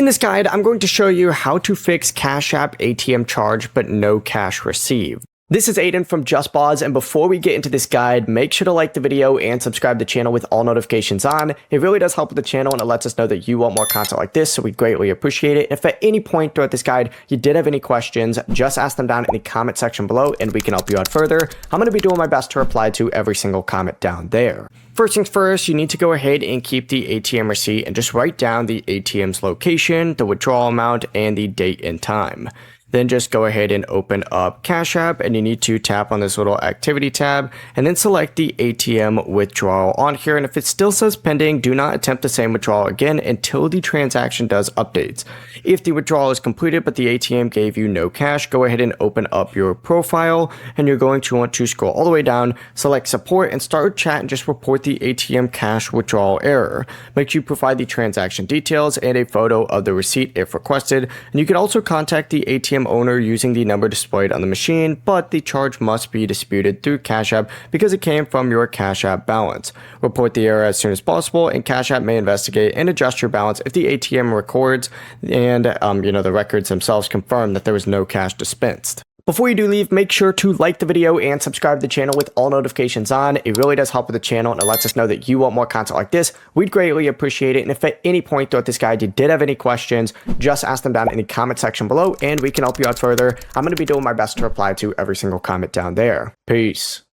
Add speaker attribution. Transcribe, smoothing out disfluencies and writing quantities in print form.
Speaker 1: In this guide, I'm going to show you how to fix Cash App ATM charge but no cash received. This is Aiden from JustBoz, and before we get into this guide, make sure to like the video and subscribe to the channel with all notifications on. It really does help with the channel and it lets us know that you want more content like this, so we greatly appreciate it. If at any point throughout this guide you did have any questions, just ask them down in the comment section below and we can help you out further. I'm going to be doing my best to reply to every single comment down there. First things first, you need to go ahead and keep the ATM receipt and just write down the ATM's location, the withdrawal amount, and the date and time. Then just go ahead and open up Cash App, and you need to tap on this little activity tab and then select the ATM withdrawal on here. And if it still says pending, do not attempt the same withdrawal again until the transaction does updates. If the withdrawal is completed but the ATM gave you no cash, go ahead and open up your profile, and you're going to want to scroll all the way down, select support, and start chat and just report the ATM cash withdrawal error. Make sure you provide the transaction details and a photo of the receipt if requested. And you can also contact the ATM owner using the number displayed on the machine, but the charge must be disputed through Cash App because it came from your Cash App balance. Report the error as soon as possible, and Cash App may investigate and adjust your balance if the ATM records and the records themselves confirm that there was no cash dispensed. Before you do leave, make sure to like the video and subscribe to the channel with all notifications on. It really does help with the channel and it lets us know that you want more content like this. We'd greatly appreciate it. And if at any point throughout this guide you did have any questions, just ask them down in the comment section below and we can help you out further. I'm going to be doing my best to reply to every single comment down there. Peace.